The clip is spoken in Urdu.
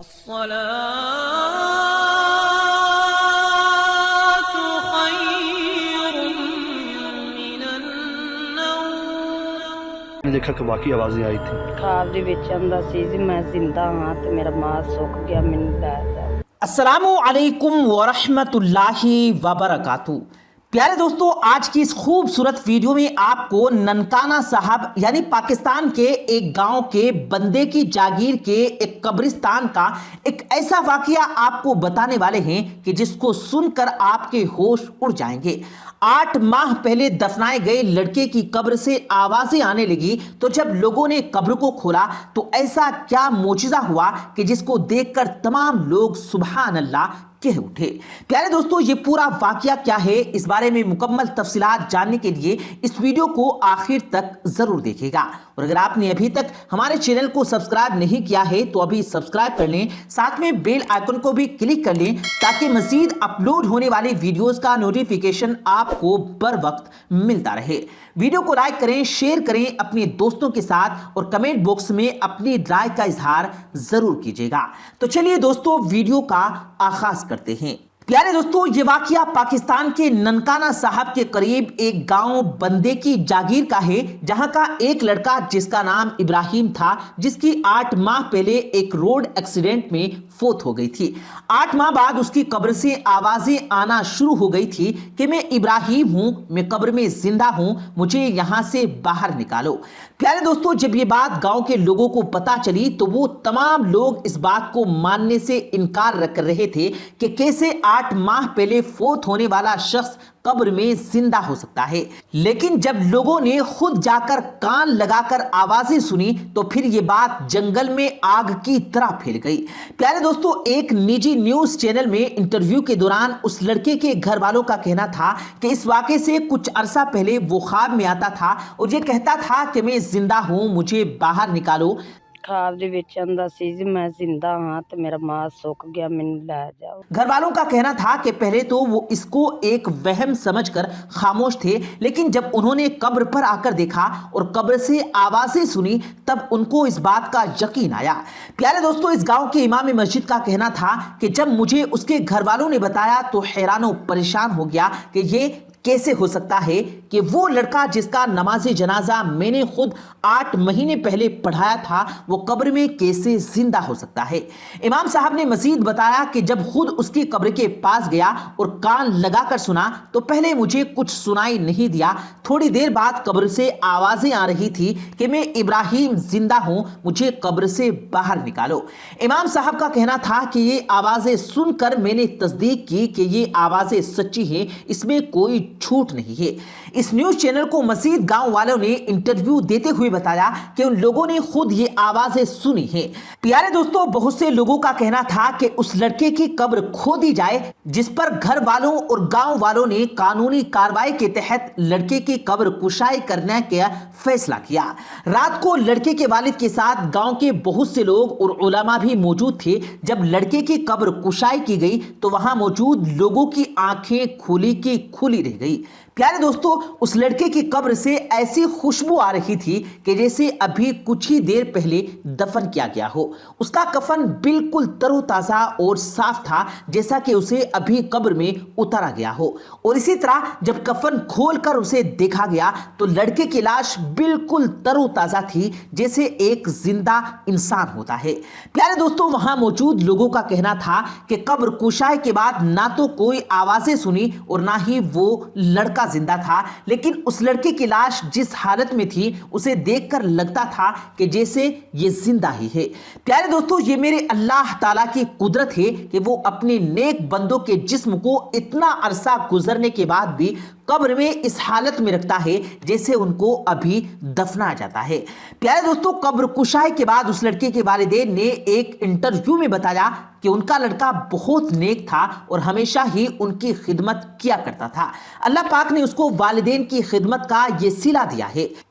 الصلاة خير من النوم دیکھا کہ واقعی آوازیں آئی تھیں۔ خواب دے وچ آندا سی جی میں زندہ ہاں تے میرا ماں سک گیا مینوں لے جا۔ السلام علیکم ورحمۃ اللہ وبرکاتہ۔ پیارے دوستو، آج کی اس خوبصورت ویڈیو میں آپ کو ننکانہ صاحب یعنی پاکستان کے ایک گاؤں کے بندے کی جاگیر کے ایک قبرستان کا ایک ایسا واقعہ آپ کو بتانے والے ہیں کہ جس کو سن کر آپ کے ہوش اڑ جائیں گے۔ 8 ماہ پہلے دفنائے گئے لڑکے کی قبر سے آوازیں آنے لگی تو جب لوگوں نے قبر کو کھولا تو ایسا کیا معجزہ ہوا کہ جس کو دیکھ کر تمام لوگ سبحان اللہ کہہ اٹھے۔ پیارے دوستو، یہ پورا واقعہ کیا ہے، اس بارے میں مکمل تفصیلات جاننے کے لیے اس ویڈیو کو آخر تک ضرور دیکھے گا، اور اگر آپ نے ابھی تک ہمارے چینل کو سبسکرائب نہیں کیا ہے تو ابھی سبسکرائب کر لیں، ساتھ میں بیل آئیکن کو بھی کلک کر لیں تاکہ مزید اپلوڈ ہونے والی ویڈیوز کا نوٹیفیکیشن آپ کو بر وقت ملتا رہے۔ ویڈیو کو لائک کریں، شیئر کریں اپنے دوستوں کے ساتھ، اور کمنٹ باکس میں اپنی رائے کا اظہار ضرور کیجیے گا۔ تو چلیے دوستو، ویڈیو کا آغاز کرتے ہیں۔ پیارے دوستو، یہ واقعہ پاکستان کے ننکانہ صاحب کے قریب ایک گاؤں بندے کی جاگیر کا ہے، جہاں کا ایک لڑکا جس کا نام ابراہیم تھا، جس کی 8 ماہ پہلے ایک روڈ ایکسیڈنٹ میں فوت ہو گئی تھی۔ 8 ماہ بعد اس کی قبر سے آوازیں آنا شروع ہو گئی تھی کہ میں ابراہیم ہوں، میں قبر میں زندہ ہوں، مجھے یہاں سے باہر نکالو۔ پیارے دوستو، جب یہ بات گاؤں کے لوگوں کو پتا چلی تو وہ تمام لوگ اس بات کو ماننے سے انکار کر رہے تھے کہ کیسے 8 ماہ پہلے فوت ہونے والا شخص قبر میں زندہ ہو سکتا ہے۔ لیکن جب لوگوں نے خود جا کر کان لگا کر آوازیں سنی تو پھر یہ بات جنگل میں آگ کی طرح پھیل گئی۔ پیارے دوستو، ایک نجی نیوز چینل میں انٹرویو کے دوران اس لڑکے کے گھر والوں کا کہنا تھا کہ اس واقعے سے کچھ عرصہ پہلے وہ خواب میں آتا تھا اور یہ کہتا تھا کہ میں زندہ ہوں، مجھے باہر نکالو۔ خواب دے وچ آندا سی جی میں زندہ ہاں تے میرا ماں سک گیا مینوں لے جا۔ گھر والوں کا کہنا تھا کہ پہلے تو وہ اس کو ایک وہم سمجھ کر خاموش تھے، لیکن جب انہوں نے قبر پر آ کر دیکھا اور قبر سے آوازیں سنی تب ان کو اس بات کا یقین آیا۔ پیارے دوستو، اس گاؤں کے امام مسجد کا کہنا تھا کہ جب مجھے اس کے گھر والوں نے بتایا تو حیران و پریشان ہو گیا کہ یہ کیسے ہو سکتا ہے کہ وہ لڑکا جس کا نماز جنازہ میں نے خود 8 مہینے پہلے پڑھایا تھا وہ قبر میں کیسے زندہ ہو سکتا ہے۔ امام صاحب نے مزید بتایا کہ جب خود اس کی قبر کے پاس گیا اور کان لگا کر سنا تو پہلے مجھے کچھ سنائی نہیں دیا، تھوڑی دیر بعد قبر سے آوازیں آ رہی تھی کہ میں ابراہیم زندہ ہوں، مجھے قبر سے باہر نکالو۔ امام صاحب کا کہنا تھا کہ یہ آوازیں سن کر میں نے تصدیق کی کہ یہ آوازیں سچی ہیں، اس میں کوئی جھوٹ نہیں ہے۔ اس نیوز چینل کو مزید گاؤں والوں نے انٹرویو دیتے ہوئے بتایا کہ ان لوگوں نے خود یہ آوازیں سنی ہیں۔ پیارے دوستو، بہت سے لوگوں کا کہنا تھا کہ اس لڑکے کی قبر کھودی جائے، جس پر گھر والوں اور گاؤں والوں نے قانونی کارروائی کے تحت لڑکے کی قبر کشائی کرنے کا فیصلہ کیا۔ رات کو لڑکے کے والد کے ساتھ گاؤں کے بہت سے لوگ اور علماء بھی موجود تھے۔ جب لڑکے کی قبر کشائی کی گئی تو وہاں موجود لوگوں کی آنکھیں کھلی کی کھلی رہ گئی۔ پیارے دوستو، اس لڑکے کی قبر سے ایسی خوشبو آ رہی تھی کہ جیسے ابھی کچھ ہی دیر پہلے دفن کیا گیا ہو۔ اس کا کفن بالکل تر و تازہ اور صاف تھا، جیسا کہ اسے ابھی قبر میں اتارا گیا ہو، اور اسی طرح جب کفن کھول کر اسے دیکھا گیا تو لڑکے کی لاش بالکل تر و تازہ تھی، جیسے ایک زندہ انسان ہوتا ہے۔ پیارے دوستو، وہاں موجود لوگوں کا کہنا تھا کہ قبر کشائی کے بعد نہ تو کوئی آوازیں سنی اور نہ ہی وہ لڑکا زندہ تھا، لیکن اس لڑکے کی لاش جس حالت میں تھی اسے دیکھ کر لگتا تھا کہ جیسے یہ زندہ ہی ہے۔ پیارے دوستو، یہ میرے اللہ تعالیٰ کی قدرت ہے کہ وہ اپنے نیک بندوں کے جسم کو اتنا عرصہ گزرنے کے بعد بھی قبر میں اس حالت میں رکھتا ہے جیسے ان کو ابھی دفنایا جاتا ہے۔ پیارے دوستو، قبر کشائی کے بعد اس لڑکے کے والدین نے ایک انٹرویو میں بتایا کہ ان کا لڑکا بہت نیک تھا اور ہمیشہ ہی ان کی خدمت کیا کرتا تھا۔ اللہ پاک نے اس کو والدین کی خدمت کا یہ صلہ دیا ہے۔